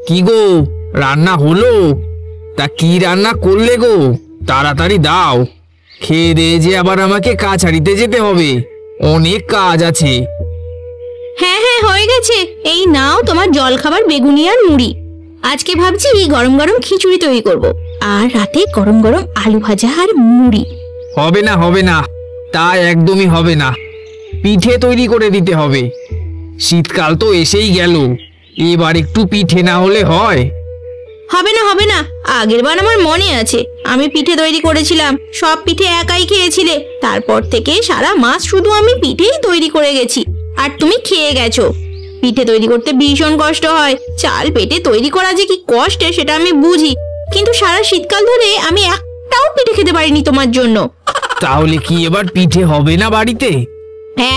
কি গো, রান্না হলো? তা কি রান্না করলে গো? তাড়াতাড়ি দাও, খেয়ে দিয়ে যে আবার আমাকে কাছারিতে যেতে হবে, অনেক কাজ আছে। হ্যাঁ হ্যাঁ, হয়ে গেছে। এই নাও তোমার জল খাবার, বেগুনি আর মুড়ি। আজকে ভাবছি গরম গরম খিচুড়ি তৈরি করব, আর রাতে গরম গরম আলু ভাজা আর মুড়ি। হবে না, হবে না, তা একদমই হবে না। পিঠে তৈরি করে দিতে হবে। শীতকাল তো এসেই গেল, এবার একটু পিঠে না হলে হয়? হবে না হবে না, আগের বার আমার মনে আছে আমি পিঠে তৈরি করেছিলাম, সব পিঠে একাই খেয়েছিলে। তারপর থেকে সারা মাস শুধু আমি পিঠেই তৈরি করে গেছি, আর তুমি খেয়ে গেছো। পিঠে তৈরি করতে ভীষণ কষ্ট হয়, চাল পেটে তৈরি করা যে কি কষ্টে সেটা আমি বুঝি, কিন্তু সারা শীতকাল ধরে আমি একটাও পিঠে খেতে পারিনি তোমার জন্য। তাহলে কি এবার পিঠে হবে না বাড়িতে?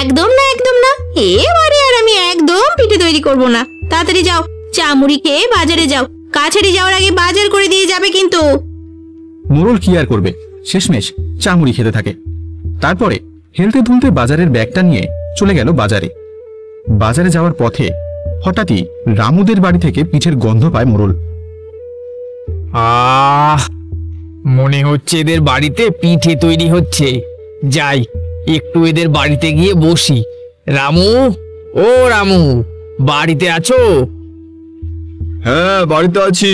একদম না, একদম না, এবারে আর আমি একদম পিঠে তৈরি করব না। তাড়াতাড়ি যাও, চা মুড়ি খেয়ে বাজারে যাও, কাছারি যাওয়ার আগে বাজার করে দিয়ে যাবে কিন্তু। মোড়ল কি আর করবে, শেষমেশ চা মুড়ি খেতে থাকে। তারপরে হেলতে দুলতে বাজারের ব্যাগটা নিয়ে চলে গেল বাজারে। বাজারে যাওয়ার পথে হঠাৎই রামুদের বাড়ি থেকে পিঠের গন্ধ পায় মোড়ল। মনে হচ্ছে এদের বাড়িতে পিঠে তৈরি হচ্ছে। যাই, একটু এদের বাড়িতে গিয়ে বসি। রামু, ও রামু, বাড়িতে আছো? হ্যাঁ, বাড়িতে আছি।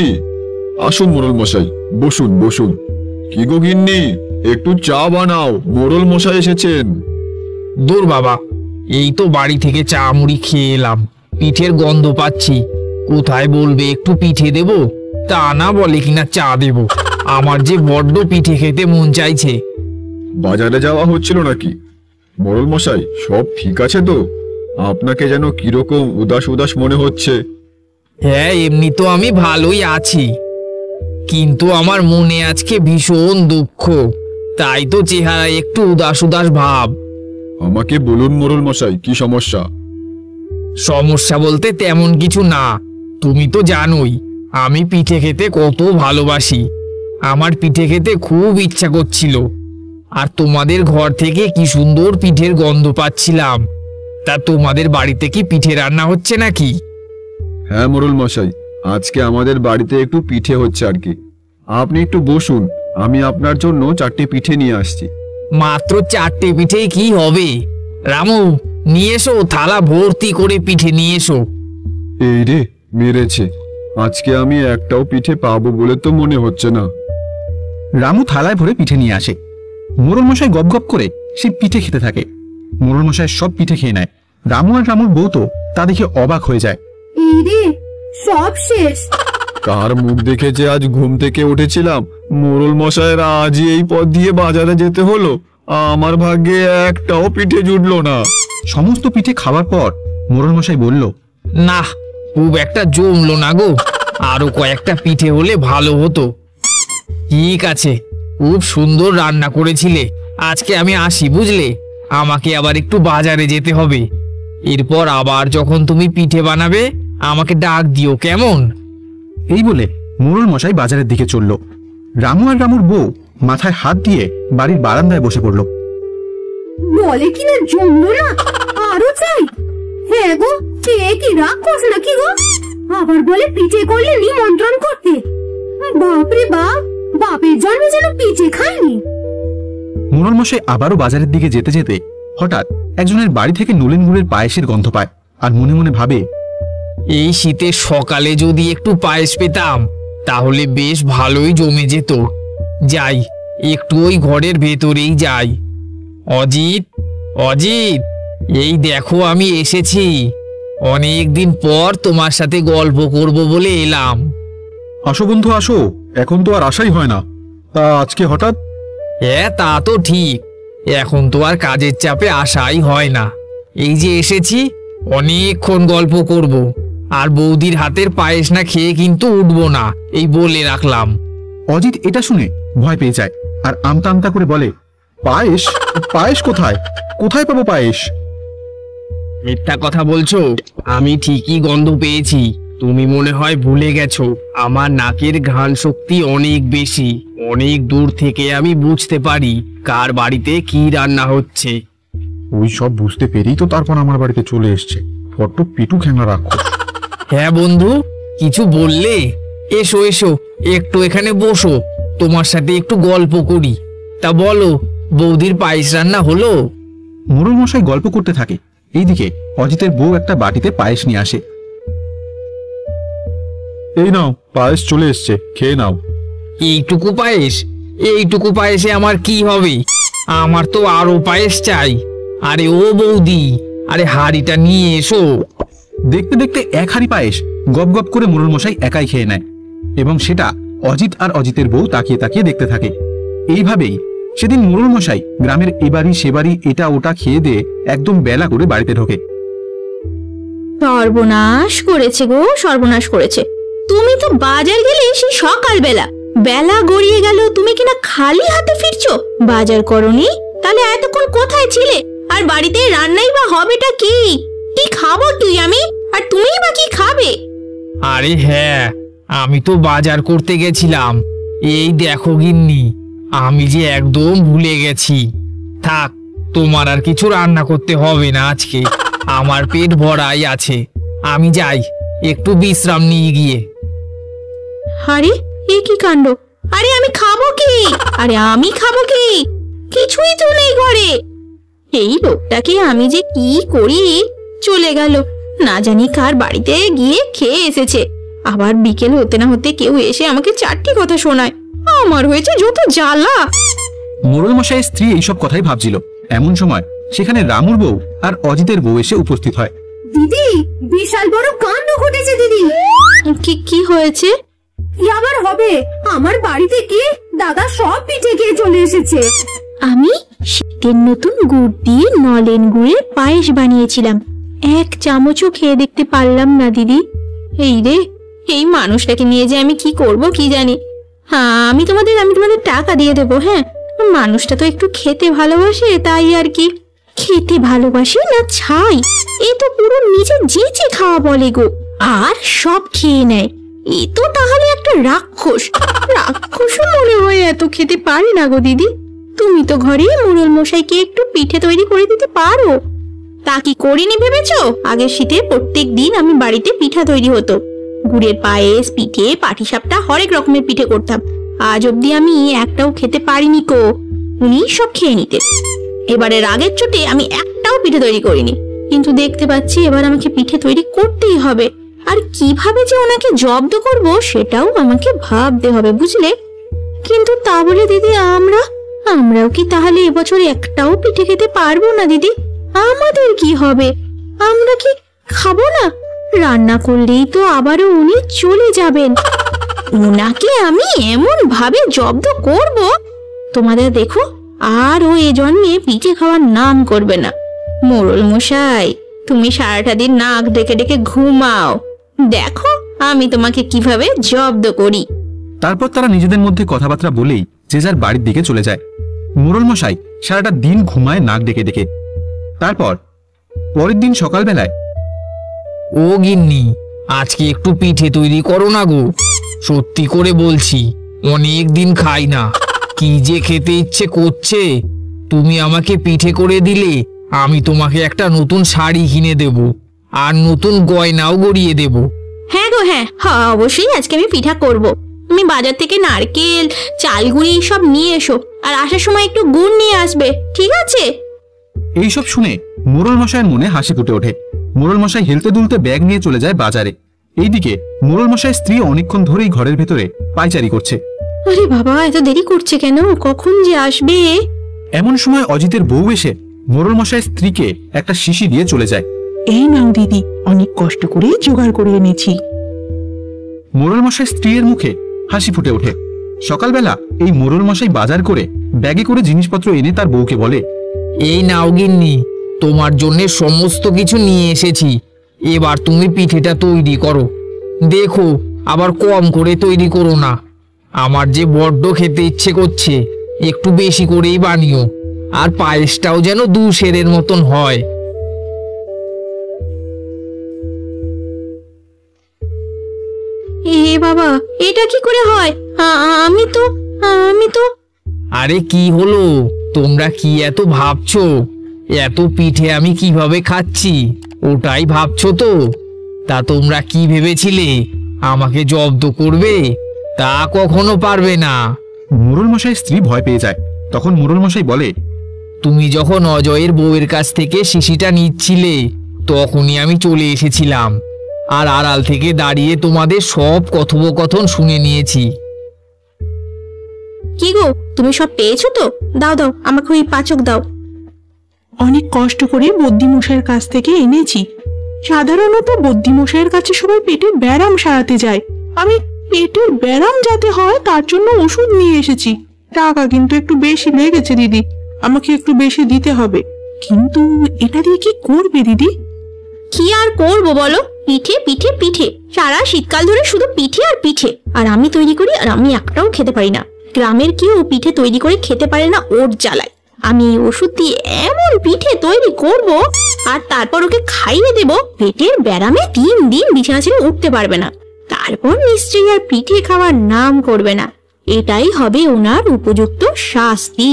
আসুন মোড়ল মশাই, বসুন বসুন। কি গো গিন্নি, একটু চা বানাও, মোড়ল মশাই এসেছেন। দূর বাবা, এই তো বাড়ি থেকে চা মুড়ি খেয়ে এলাম, পিঠের গন্ধ পাচ্ছি। কোথায় বলবে একটু পিঠে দেব, তা না বলে কিনা চা দেব। আমার যে বড্ড পিঠে খেতে মন চাইছে। বাজারে যাওয়া হচ্ছিল নাকি? মোড়ল মশাই, সব ঠিক আছে তো? আপনাকে যেন কিরকম উদাস উদাস মনে হচ্ছে। হ্যাঁ, এমনি তো আমি ভালোই আছি, কিন্তু আমার মনে আজকে ভীষণ দুঃখ, তাই তো চেহারা একটু উদাস উদাস ভাব। আমাকে বলুন মোড়ল মশাই, কি সমস্যা? সমস্যা বলতে তেমন কিছু না, তুমি তো জানোই আমি পিঠে খেতে কত ভালোবাসি। আমার পিঠে খেতে খুব ইচ্ছা করছিল, আর তোমাদের ঘর থেকে কি সুন্দর পিঠের গন্ধ পাচ্ছিলাম। তা তোমাদের বাড়িতে কি পিঠে রান্না হচ্ছে নাকি? হ্যাঁ মোড়ল মশাই, আজকে আমাদের বাড়িতে একটু পিঠে হচ্ছে আর কি। আপনি একটু বসুন, আমি আপনার জন্য 4টে পিঠে নিয়ে আসছি। মাত্র 4টে পিঠেই কি হবে? রামু, নিয়ে এসো, থালা ভর্তি করে পিঠে নিয়ে এসো। এই রে, মেরেছে। আজকে আমি একটাও পিঠে পাবো বলে তো মনে হচ্ছে না। রামু থালায় ভরে পিঠে নিয়ে আসে। মোড়ল মশাই গপ গপ করে সে পিঠে খেতে থাকে। মোড়ল মশাই সব পিঠে খেয়ে নেয়। রামু আর রামুর বউ তো তা দেখে অবাক হয়ে যায়। সব শেষ। কার মুখ দেখে যে আজ ঘুম থেকে উঠেছিলাম, মোড়ল মশাইয়ের আজই এই পথ দিয়ে বাজারে যেতে হলো। আমার ভাগ্যে একটাও পিঠে জুটলো না। সমস্ত পিঠে খাওয়ার পর মোড়ল মশাই বলল, না, খুব একটা জমলো না গো, আরো কয়েকটা পিঠে হলে ভালো হতো। ঠিক আছে, খুব সুন্দর রান্না করেছিলে। আজকে আমি আসি, বুঝলে? আমাকে আবার একটু বাজারে যেতে হবে। এরপর আবার যখন তুমি পিঠে বানাবে আমাকে ডাক দিও, কেমন? এই বলে মোড়ল মশাই বাজারের দিকে চলল। রামু আর রামুর বউ মাথায় হাত দিয়ে বাড়ির বারান্দায় বসে পড়ল। বলে কিনা জমলো না, আরো চাই? হ্যাঁ গো, সে কি রাগ করছে নাকি গো? আবার বলে পিঠে করলে নিমন্ত্রণ করতে। বাপরে বাপ, বাপের জন্মে যেন পিঠে খায়নি। মোড়ল মশাই আবারও বাজারের দিকে যেতে যেতে হঠাৎ একজনের বাড়ি থেকে নলেন গুড়ের পায়েসের গন্ধ পায়, আর মনে মনে ভাবে, এই শীতের সকালে যদি একটু পায়েস পেতাম তাহলে বেশ ভালোই জমে যেত। যাই, একটু ওই ঘরের ভেতরেই যাই। অজিত, অজিত, এই দেখো আমি এসেছি। অনেক দিন পর তোমার সাথে গল্প করব বলে এলাম। আসো বন্ধু আসো, এখন তো আর আশাই হয় না, তা আজকে হঠাৎ? হ্যাঁ, তা তো ঠিক, এখন তো আর কাজের চাপে আসাই হয় না। এই যে এসেছি, অনেকক্ষণ গল্প করব, আর বৌদির হাতের পায়েস না খেয়ে কিন্তু উঠবো না, এই বলে রাখলাম। অজিত এটা শুনে ভয় পেয়ে যায় আর আমতা আমতা করে বলে, পায়েস? পায়েস কোথায়? কোথায় পাবো পায়েস? মিথ্যা কথা বলছো, আমি ঠিকই গন্ধ পেয়েছি। তুমি মনে হয় ভুলে গেছো, আমার নাকের ঘ্রাণ শক্তি অনেক বেশি। অনেক দূর থেকে আমি বুঝতে পারি কার বাড়িতে কি রান্না হচ্ছে। ওই সব বুঝতে পেরেই তো তারপর আমার বাড়িতে চলে এসছে, বড্ড পেটু খেলা রাখো। হ্যাঁ বন্ধু, কিছু বললে? এসো এসো, একটু এখানে বসো, তোমার সাথে একটু গল্প করি। তা বলো, বৌদির পায়েস রান্না হলো? মোড়ল মশাই গল্প করতে থাকে। এইদিকে অজিতের বউ একটা বাটিতে পায়েস নিয়ে আসে। এই নাও, পায়েস চলে এসছে, খেয়ে নাও। এইটুকু পায়েস? এইটুকু পায়েসে আমার কি হবে? আমার তো আরো পায়েস চাই। আরে ও বৌদি, আরে হাঁড়িটা নিয়ে এসো। দেখতে দেখতে এক হাঁড়ি পায়েস গপ গপ করে মোড়ল মশাই একাই খেয়ে নেয়, এবং সেটা অজিত আর অজিতের বউ তাকিয়ে তাকিয়ে দেখতে থাকে। এইভাবেই সেদিন মোড়ল মশাই গ্রামের এবাড়ি সেবাড়ি এটা ওটা খেয়ে দিয়ে একদম বেলা করে বাড়িতে ঢোকে। সর্বনাশ করেছে গো, সর্বনাশ করেছে। তুমি তো বাজার গেলে সেই সকালবেলা, বেলা গড়িয়ে গেল, তুমি কিনা খালি হাতে ফিরছো। বাজার করনি? তাহলে এতক্ষণ কোথায় ছিলে? আর বাড়িতে রান্নাই বা হবেটা কি? কি খাবো তুই আমি, আর তুমিই বা কি খাবে? আরে হ্যাঁ, আমি তো বাজার করতে গেছিলাম। এই দেখো গিন্নি, আমি যে একদম ভুলে গেছি। থাক, তোমার আর কিছু রান্না করতে হবে না আজকে, আমার পেট ভরাই আছে। আমি যাই একটু বিশ্রাম নিয়ে গিয়ে। আরে এ কি কাণ্ড! আরে আমি খাবো কি? আরে আমি খাবো কি? কিছুই তো নেই ঘরে। এই লোকটাকে আমি যে কি করি! চলে গেল, না জানি কার বাড়িতে গিয়ে খেয়ে এসেছে। আবার বিকেল হতে না হতে কেউ এসে আমাকে চারটি কথা শোনায়। আমার হয়েছে যত জ্বালা। মোড়ল মশাইয়ের স্ত্রী এইসব কথাই ভাবছিল। এমন সময় সেখানে রামুর বউ আর অজিতের বউ এসে উপস্থিত হয়। দিদি, বিশাল বড় কাণ্ড ঘটেছে দিদি। কি হয়েছে? কি আবার হবে? আমার বাড়ি থেকে দাদা সব পিঠে খেয়ে চলে এসেছে। আমি শীতের নতুন গুড় দিয়ে নলেন গুড়ের পায়েস বানিয়েছিলাম, এক চামচও খেয়ে দেখতে পারলাম না দিদি। এই রে, এই মানুষটাকে নিয়ে যে আমি কি করব কি জানি। হ্যাঁ, আমি তোমাদের টাকা দিয়ে দেবো। হ্যাঁ, মানুষটা তো একটু খেতে ভালোবাসে, তাই আর কি। খেতে ভালোবাসে না ছাই, এ তো পুরো নিজে যেচে খাওয়া বলে গো, আর সব খেয়ে নেয়। এ তো তাহলে একটা রাক্ষস। রাক্ষসও মনে হয় এত খেতে পারে না গো দিদি। তুমি তো ঘরে মোড়ল মশাইকে একটু পিঠে তৈরি করে দিতে পারো। তা কি করিনি ভেবেছো? আগের শীতে প্রত্যেক দিন আমি বাড়িতে পিঠা তৈরি হতো, গুড়ের পায়েস, পিঠে, পাটিসাপটা, হরেক রকমের পিঠে করতাম। আজ অব্দি আমি একটাও খেতে পারিনি কো, উনি সব খেয়ে নিতেন। এবারে রাগের চোটে আমি একটাও পিঠে তৈরি করিনি, কিন্তু দেখতে পাচ্ছি এবার আমাকে পিঠে তৈরি করতেই হবে। আর কিভাবে যে ওনাকে জব্দ করব সেটাও আমাকে ভাবতে হবে, বুঝলে? কিন্তু তা বলে দিদি, আমরাও কি তাহলে এবছর একটাও পিঠে খেতে পারবো না দিদি? আমাদের কি হবে? আমরা কি খাবো না? রান্না করলেই তো আবারও উনি চলে যাবেন। ওনাকে আমি এমন ভাবে জব্দ করব, তোমাদের দেখো আর ও এ জন্মে পিঠে খাওয়ার নাম করবে না। মোড়ল মশাই, তুমি সারাটা দিন নাক ডেকে ডেকে ঘুমাও, দেখো আমি তোমাকে কিভাবে জব্দ করি। তারপর তারা নিজেদের মধ্যে কথাবার্তা বলেই যে যার বাড়ির দিকে চলে যায়। মোড়ল মশাই সারাটা দিন ঘুমায় নাক ডেকে ডেকে। তারপর পরের দিন সকালবেলায়, ও গিন্নি, আজকে একটু পিঠে তৈরি করো না গো। সত্যি করে বলছি, অনেক দিন খাই না, কি যে খেতে ইচ্ছে করছে। তুমি আমাকে পিঠে করে দিলে আমি তোমাকে একটা নতুন শাড়ি কিনে দেব, আর নতুন গয়নাও গড়িয়ে দেব। হ্যাঁ গো হ্যাঁ, অবশ্যই আজকে আমি পিঠা করব। তুমি বাজার থেকে নারকেল, চালগুড়ি সব নিয়ে এসো, আর আসার সময় একটু গুড় নিয়ে আসবে, ঠিক আছে? এইসব শুনে মোড়ল মশাইয়ের মনে হাসি ফুটে ওঠে। মোড়ল মশাই হেলতে দুলতে ব্যাগ নিয়ে চলে যায় বাজারে। এইদিকে মোড়ল মশাইয়ের স্ত্রী অনেকক্ষণ ধরেই ঘরের ভেতরে পায়চারি করছে। আরে বাবা, এত দেরি করছে কেন? কখন যে আসবে? এমন সময় অজিতের বউ এসে মোড়ল মশাইয়ের স্ত্রীকে একটা শিশি দিয়ে চলে যায়। এই নাও দিদি, অনেক কষ্ট করে জোগাড় করে এনেছি। মোড়ল মশাই স্ত্রীর মুখে হাসি ফুটে ওঠে। সকালবেলা এই মোড়ল মশাই বাজার করে ব্যাগে করে জিনিসপত্র এনে তার বউকে বলে, এই নাও গিন্নি, তোমার জন্য সমস্ত কিছু নিয়ে এসেছি। এবার তুমি পিঠেটা তৈরি করো। দেখো, আবার কম করে তৈরি করো না। আমার যে বড্ড খেতে ইচ্ছে করছে, একটু বেশি করেই বানিও, আর পায়েসটাও যেন 2 সেরের মতন হয়। এ বাবা, এটা কি করে হয়? আমি তো আরে কি হলো, তোমরা কি এত ভাবছো? এত পিঠে আমি কিভাবে খাচ্ছি ওটাই ভাবছো তো? তা তোমরা কি ভেবেছিলে আমাকে জব্দ করবে? তা কখনো পারবে না। মোড়ল মশাই স্ত্রী ভয় পেয়ে যায়। তখন মোড়ল মশাই বলে, তুমি যখন অজয়ের বউয়ের কাছ থেকে শিশিটা নিচ্ছিলে তখনই আমি চলে এসেছিলাম, আর আড়াল থেকে দাঁড়িয়ে তোমাদের সব কথোপকথন শুনে নিয়েছি। কি গো, তুমি সব পেয়েছো তো? দাও দাও, আমাকে ওই পাচক দাও। অনেক কষ্ট করে বদ্যিমশাইয়ের কাছ থেকে এনেছি। সাধারণত বদ্যিমশাইয়ের কাছে সবাই পেটের ব্যারাম সারাতে যায়, আমি পেটের ব্যারাম যাতে হয় তার জন্য ওষুধ নিয়ে এসেছি। টাকা কিন্তু একটু বেশি লেগেছে দিদি, আমাকে একটু বেশি দিতে হবে। কিন্তু এটা দিয়ে কি করবে দিদি? কি আর করবো বলো, পিঠে পিঠে পিঠে, সারা শীতকাল ধরে শুধু পিঠে আর পিঠে। আর আমি তৈরি করি, আর আমি একটাও খেতে পারি না। গ্রামের কেউ পিঠে তৈরি করে খেতে পারে না ওর জ্বালায়। আমি এই ওষুধ দিয়ে এমন পিঠে তৈরি করব, আর তারপর ওকে খাইয়ে দেব, পেটের ব্যারামে 3 দিন বিছানা ছেড়ে উঠতে পারবে না। তারপর নিশ্চয়ই আর পিঠে খাওয়ার নাম করবে না। এটাই হবে ওনার উপযুক্ত শাস্তি।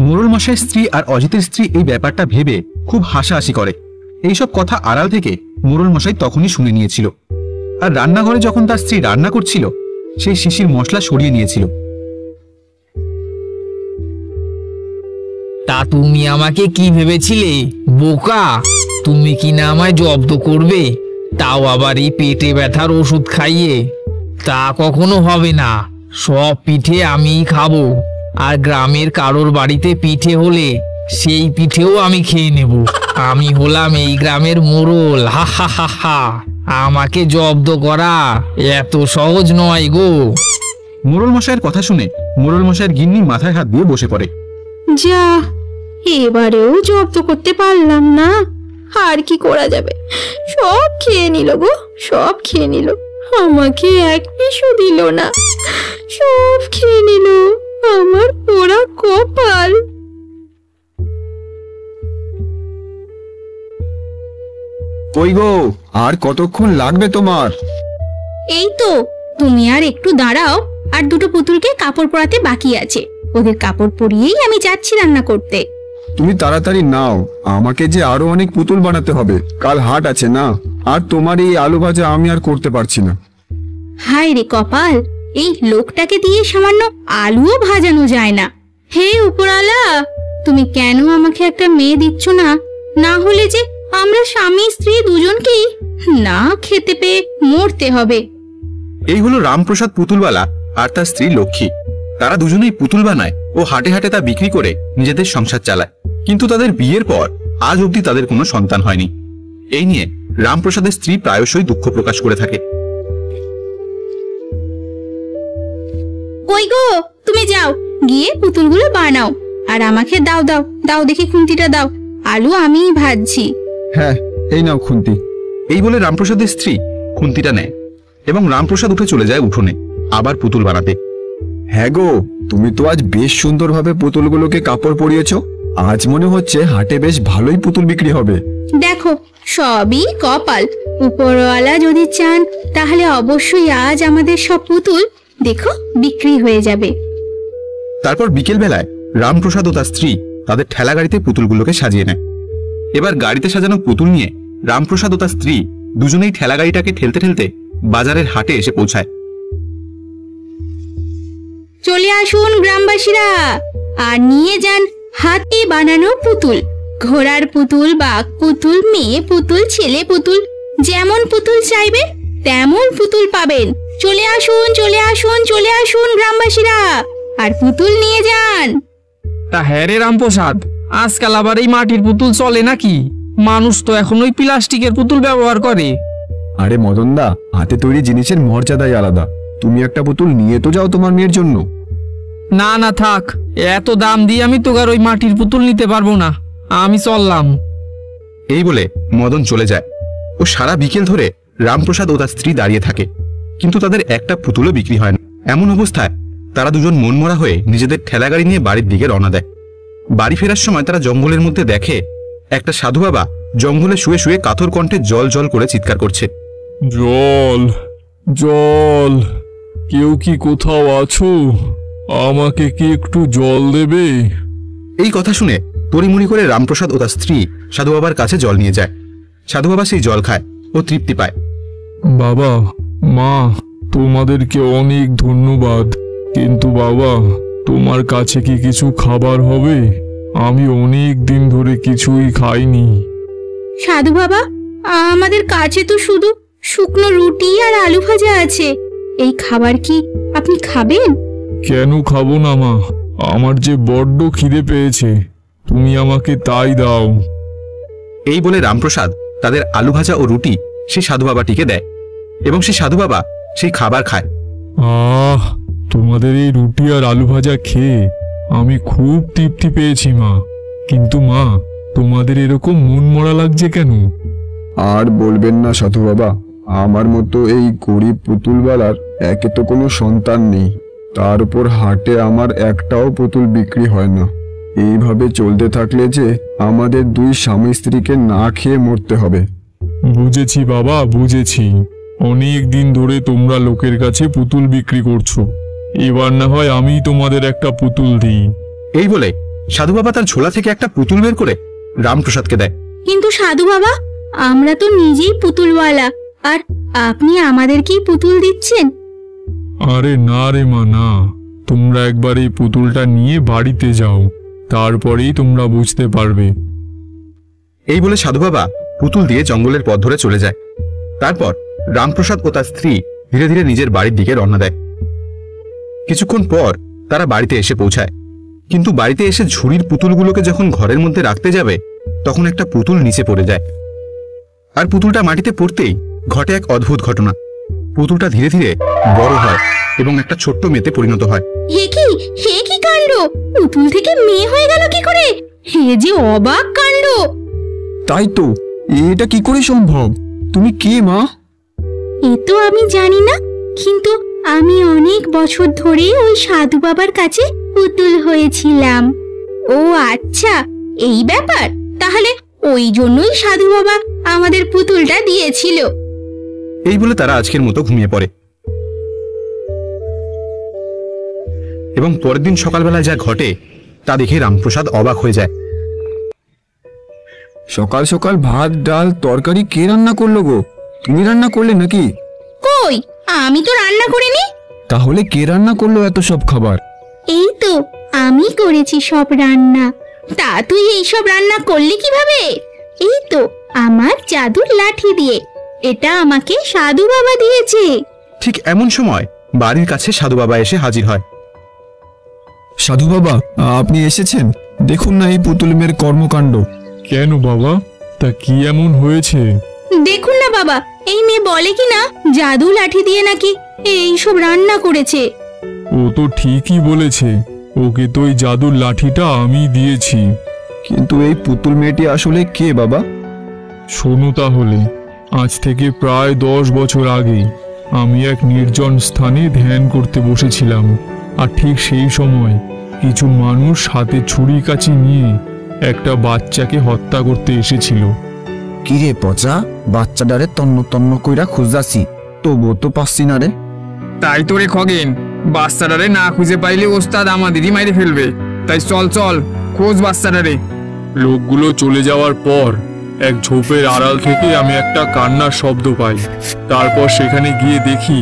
মোড়ল মশাই স্ত্রী আর অজিতের স্ত্রী এই ব্যাপারটা ভেবে খুব হাসাহাসি করে। এইসব কথা আড়াল থেকে মোড়ল মশাই তখনই শুনে নিয়েছিল। আর রান্নাঘরে যখন তার স্ত্রী রান্না করছিল, সেই শিশির মশলা সরিয়ে নিয়েছিল। তা তুমি আমাকে কি ভেবেছিলে বোকা? তুমি কি না আমায় জব্দ করবে, তাও আবার এই পেটে ব্যথার ওষুধ খাইয়ে? তা কখনো হবে না। সব পিঠে আমিই খাবো, আর গ্রামের কারোর বাড়িতে পিঠে হলে সেই পিঠেও আমি খেয়ে নেব। আমি হলাম এই গ্রামের মোড়ল। হা হা হা হা। আমাকে জব্দ করা এত সহজ নয় গো। মোড়ল মশাইয়ের কথা শুনে মোড়ল মশাইয়ের গিন্নি মাথায় হাত দিয়ে বসে পড়ে। যা, এবারেও জব্দ করতে পারলাম না। আর কি করা যাবে, সব খেয়ে নিল গো, সব খেয়ে নিল। আমাকে এক পিসও দিল না, সব খেয়ে নিল। আমার পোড়া কপাল। কই গো, আর কতক্ষণ লাগবে তোমার? এই তো, তুমি আর একটু দাঁড়াও। আর দুটো পুতুলকে কাপড় পরাতে বাকি আছে, ওদের কাপড় পরিয়েই আমি যাচ্ছি রান্না করতে। তুমি তাড়াতাড়ি নাও, আমাকে যে আরো অনেক পুতুল বানাতে হবে, কাল হাট আছে না। আর তোমার এই আলু ভাজা আমি আর করতে পারছি না। হায় রে কপাল, এই লোকটাকে দিয়ে সামান্য আলুও ভাজানো যায় না। হে উপরালা, তুমি কেন আমাকে একটা মেয়ে দিচ্ছ না? না হলে যে আমরা স্বামী স্ত্রী দুজনকেই না খেতে পেয়ে মরতে হবে। এই হলো রামপ্রসাদ পুতুলওয়ালা আর তার স্ত্রী লক্ষ্মী। তারা দুজনেই পুতুল বানায় ও হাটে হাটে তা বিক্রি করে নিজেদের সংসার চালায়। কিন্তু তাদের বিয়ের পর আজ অবধি তাদের কোনো সন্তান হয়নি। এই নিয়ে রামপ্রসাদের স্ত্রী প্রায়শই দুঃখ প্রকাশ করে থাকে। কই গো, তুমি যাও, গিয়ে পুতুলগুলো বানাও। আর আমাকে দাও দাও দাও, দেখি খুন্তিটা দাও, আলু আমিই ভাজছি। হ্যাঁ, এই নাও খুন্তি। এই বলে রামপ্রসাদের স্ত্রী খুন্তিটা নেয় এবং রামপ্রসাদ উঠে চলে যায় উঠোনে আবার পুতুল বানাতে। হ্যাঁ গো, তুমি তো আজ বেশ সুন্দরভাবে পুতুলগুলোকে কাপড় পরিয়েছো। আজ মনে হচ্ছে হাটে বেশ ভালোই পুতুল বিক্রি হবে। দেখো, সবই কপাল। উপরওয়ালা যদি চান তাহলে অবশ্যই আজ আমাদের সব পুতুল দেখো বিক্রি হয়ে যাবে। তারপর বিকেল বেলায় রামপ্রসাদ ও তার স্ত্রী তাদের ঠেলা গাড়িতে পুতুলগুলোকে সাজিয়ে নেয়। এবার গাড়িতে সাজানো পুতুল নিয়ে রামপ্রসাদ ও তার স্ত্রী দুজনেই ঠেলা গাড়িটাকে ঠেলতে ঠেলতে বাজারের হাটে এসে পৌঁছায়। চলে আসুন গ্রামবাসীরা, আর নিয়ে যান হাতে বানানো পুতুল। ঘোড়ার পুতুল, বাঘ পুতুল, মেয়ে পুতুল, ছেলে পুতুল, যেমন পুতুল চাইবে তেমন পুতুল পাবেন। চলে আসুন, চলে আসুন, চলে আসুন গ্রামবাসীরা, আর পুতুল নিয়ে যান। তা হ্যাঁ রে রামপ্রসাদ, আজকাল আবার এই মাটির পুতুল চলে নাকি? মানুষ তো এখন ওই প্লাস্টিকের পুতুল ব্যবহার করে। আরে মদনদা, হাতে তৈরি জিনিসের মর্যাদাই আলাদা। তুমি একটা পুতুল নিয়ে তো যাও তোমার মেয়ের জন্য। না না থাক, এত দাম দিয়ে আমি তো আর ওই মাটির পুতুল নিতে পারবো না, আমি চললাম। এই বলে মদন চলে যায় ও সারা বিকেল ধরে রামপ্রসাদ ও তার স্ত্রী দাঁড়িয়ে থাকে, কিন্তু তাদের একটা পুতুলও বিক্রি হয় না। এমন অবস্থায় তারা দুজন মনমরা হয়ে নিজেদের ঠেলাগাড়ি নিয়ে বাড়ির দিকে রওনা দেয়। বাড়ি ফেরার সময় তারা জঙ্গলের মধ্যে দেখে একটা সাধু বাবা জঙ্গলে শুয়ে শুয়ে কাতর কণ্ঠে জল জল করে চিৎকার করছে। জল, জল, কেউ কি কোথাও আছো? আমাকে কি একটু জল দেবে? এই কথা শুনে তড়িমড়ি করে রামপ্রসাদ ও তার স্ত্রী সাধু বাবার কাছে জল নিয়ে যায়। সাধু বাবা সেই জল খায় ও তৃপ্তি পায়। বাবা, মা, তোমাদেরকে অনেক ধন্যবাদ, কিন্তু বাবা, তোমার কাছে কি কিছু খাবার হবে? আমি অনেক দিন ধরে কিছুই খাইনি। সাধু বাবা, আমাদের কাছে তো শুধু শুকনো রুটি আর আলু ভাজা আছে। এই খাবার কি আপনি খাবেন? কেন খাবো না মা, আমার যে বড্ড খিদে পেয়েছে, তুমি আমাকে তাই দাও। এই বলে রামপ্রসাদ তাদের আলু ভাজা ও রুটি সেই সাধু বাবাটিকে দেয় এবং সেই সাধু বাবা সেই খাবার খায়। তোমাদের এই রুটি আর আলু ভাজা খেয়ে আমি খুব তৃপ্তি পেয়েছি মা। কিন্তু মা, তোমাদের এরকম মন মরা লাগছে কেন? আর বলবেন না সাধু বাবা, আমার মতো এই গরিব পুতুলওয়ালার একে তো কোনো সন্তান নেই, তার উপর হাটে আমার একটাও পুতুল বিক্রি হয় না। এইভাবে চলতে থাকলে যে আমাদের দুই স্বামী স্ত্রীকে না খেয়ে মরতে হবে। বুঝেছি বাবা, বুঝেছি। অনেক দিন ধরে তোমরা লোকের কাছে পুতুল বিক্রি করছো, এবার না হয় আমি তোমাদের একটা পুতুল দিই। এই বলে সাধু বাবা তার ঝোলা থেকে একটা পুতুল বের করে রামপ্রসাদকে দেয়। কিন্তু সাধু বাবা, আমরা তো নিজেই পুতুলওয়ালা, আর আপনি আমাদেরকেই পুতুল দিচ্ছেন? আরে না রে মা, না। তোমরা একবার এই পুতুলটা নিয়ে বাড়িতে যাও, তারপরেই তোমরা বুঝতে পারবে। এই বলে সাধু বাবা পুতুল দিয়ে জঙ্গলের পথ ধরে চলে যায়। তারপর রামপ্রসাদ ও তার স্ত্রী ধীরে ধীরে নিজের বাড়ির দিকে রওনা দেয়। কিছুক্ষণ পর তারা বাড়িতে এসে পৌঁছায়, কিন্তু বাড়িতে এসে ঝুড়ির পুতুলগুলোকে যখন ঘরের মধ্যে রাখতে যাবে, তখন একটা পুতুল নিচে পড়ে যায়। আর পুতুলটা মাটিতে পড়তেই ঘটে এক অদ্ভুত ঘটনা। পুতুলটা ধীরে ধীরে বড় হয় এবং একটা ছোট্ট মেয়েতে পরিণত হয়। হে কি কাণ্ড! পুতুল থেকে মেয়ে হয়ে গেল কি করে? হে যে অবাক কাণ্ড! তাই তো, এটা কি করে সম্ভব? তুমি কে মা? এ তো আমি জানি না, কিন্তু আমি অনেক বছর ধরে ওই সাধু বাবার কাছে পুতুল হয়েছিলাম। ও আচ্ছা, এই ব্যাপার। তাহলে ওই জন্যই সাধু বাবা আমাদের পুতুলটা দিয়েছিল। এই বলে তারা আজকের মতো ঘুমিয়ে পড়ে এবং পরের দিন সকালবেলায় যা ঘটে তা দেখে রামপ্রসাদ অবাক হয়ে যায়। সকাল সকাল ভাত ডাল তরকারি কে রান্না করলো গো? তুমি রান্না করলে নাকি? কই, আমি তো রান্না করিনি। তাহলে কে রান্না করলো এত সব খাবার? এই তো আমি করেছি সব রান্না। তা তুই এইসব রান্না করলি কিভাবে? এই তো আমার জাদুর লাঠি দিয়ে। এটা আমাকে সাধু বাবা দিয়েছে। ঠিক এমন সময় বাড়ির কাছে সাধু বাবা এসে হাজির হয়। সাধু বাবা, আপনি এসেছেন? দেখুন না এই পুতুল মেয়ের কর্মকাণ্ড। কেন বাবা, তা কি এমন হয়েছে? দেখুন না বাবা, এই মেয়ে বলে কি না জাদু লাঠি দিয়ে নাকি এইসব রান্না করেছে। ও তো ঠিকই বলেছে, ওকে তো এই জাদুর লাঠিটা আমি দিয়েছি। কিন্তু এই পুতুল মেয়েটি আসলে কে বাবা? শোনো তাহলে, আজ থেকে প্রায় 10 বছর আগে আমি এক নির্জন স্থানে ধ্যান করতে বসেছিলাম, আর ঠিক সেই সময় কিছু মানুষ হাতে ছুরি কাঁচি নিয়ে একটা বাচ্চাকে হত্যা করতে এসেছিল। কিরে পচা, বাচ্চাটারে তন্ন তন্ন কইরা খুঁজাছি, তবুও তো পাচ্ছি না রে। তাই তো রে খগেন, বাচ্চাটারে না খুঁজে পাইলে ওস্তাদ আমাদেরই মাইরে ফেলবে। তাই চল চল, খোঁজ বাচ্চাটারে। লোকগুলো চলে যাওয়ার পর এক ঝোপের আড়াল থেকে আমি একটা কান্নার শব্দ পাই। তারপর সেখানে গিয়ে দেখি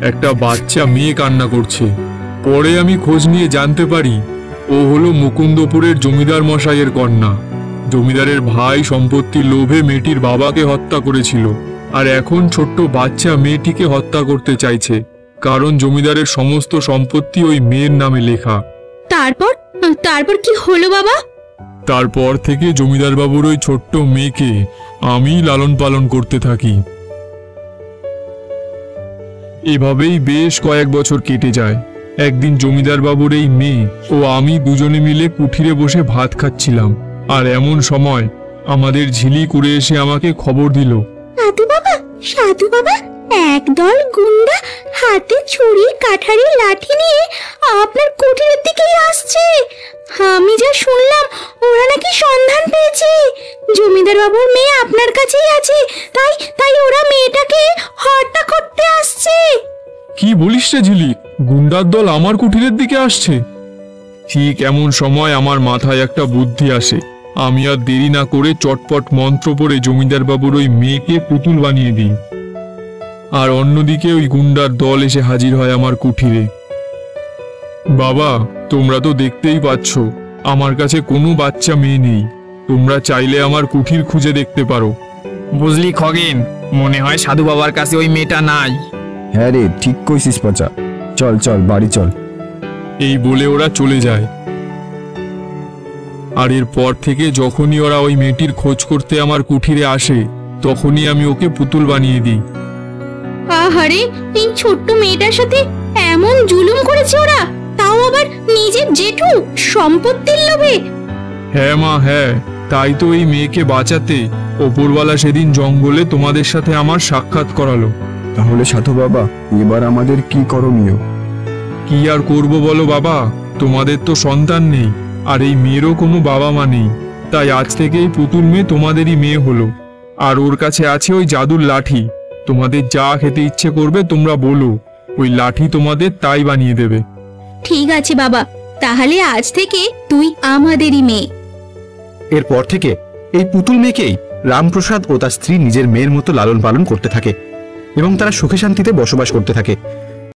একটা বাচ্চা মেয়ে কান্না করছে। পরে আমি খোঁজ নিয়ে জানতে পারি ও হলো মুকুন্দপুরের জমিদার মশাইয়ের কন্যা। জমিদারের ভাই সম্পত্তির লোভে মেয়েটির বাবাকে হত্যা করেছিল, আর এখন ছোট্ট বাচ্চা মেয়েটিকে হত্যা করতে চাইছে, কারণ জমিদারের সমস্ত সম্পত্তি ওই মেয়ের নামে লেখা। তারপর তারপর কি হলো বাবা? তারপর থেকে জমিদার বাবুর ওই ছোট্ট মেয়েকে আমি লালন পালন করতে থাকি। এভাবেই বেশ কয়েক বছর কেটে যায়। একদিন জমিদার বাবুর এই মেয়ে ও আমি দুজনে মিলে কুঠিরে বসে ভাত খাচ্ছিলাম, আর এমন সময় আমাদের ঝিলিক উড়ে এসে আমাকে খবর দিল, সাধু বাবা, একদল গুন্ডা হাতে ছুরি কাঠারি লাঠি নিয়ে আপনার কুঠিরের দিকেই আসছে। আমি যা শুনলাম, ওরা নাকি সন্ধান পেয়েছে। জমিদার বাবুর মেয়ে আপনার কাছেই আছে, তাই তাই ওরা মেয়েটাকে হত্যা করতে আসছে। কি বলিস রে ঝিলিক, গুন্ডার দল আমার কুঠিরের দিকে আসছে? ঠিক এমন সময় আমার মাথায় একটা বুদ্ধি আসে। আমি আর দেরি না করে চটপট মন্ত্র পড়ে জমিদার বাবুর ওই মেয়েকে পুতুল বানিয়ে দিই। আর অন্যদিকে ওই গুন্ডার দল এসে হাজির হয় আমার কুঠিরে। বাবা, তোমরা তো দেখতেই পাচ্ছ আমার কাছে কোনো বাচ্চা মেয়ে নেই। তোমরা চাইলে আমার কুঠির খুঁজে দেখতে পারো। বুঝলি খগেন, মনে হয় সাধু বাবার কাছে ওই মেয়েটা নাই। হ্যাঁ রে, ঠিক কইছিস পচা। চল চল বাড়ি চল। এই বলে ওরা চলে যায়। আর এরপর থেকে যখনই ওরা ওই মেয়েটির খোঁজ করতে আমার কুঠিরে আসে, তখনই আমি ওকে পুতুল বানিয়ে দিই। আহারে, এই ছোট্ট মেয়েটার সাথে এমন জুলুম করেছে ওরা, তাও আবার নিজের জেঠু সম্পত্তির লোভে। হ্যাঁ মা, হ্যাঁ, তাই তো এই মেয়েকে বাঁচাতে ওপরওয়ালা সেদিন জঙ্গলে তোমাদের সাথে আমার সাক্ষাৎ করালো। তাহলে সাধু বাবা, এবার আমাদের কি করণীয়? কি আর করব বলো বাবা, তোমাদের তো সন্তান নেই, আর এই মেয়েরও কোনো বাবা মা নেই। তাই আজ থেকে এই পুতুল মেয়ে তোমাদেরই মেয়ে হলো। আর ওর কাছে আছে ওই জাদুর লাঠি। তোমাদের যা খেতে ইচ্ছে করবে তোমরা বলো, ওই লাঠি তোমাদের তাই বানিয়ে দেবে। ঠিক আছে বাবা, তাহলে আজ থেকে তুই আমাদেরই মেয়ে। এরপর থেকে এই পুতুল মেয়েকেই রামপ্রসাদ ও তার স্ত্রী নিজের মেয়ের মতো লালন পালন করতে থাকে এবং তারা সুখে শান্তিতে বসবাস করতে থাকে।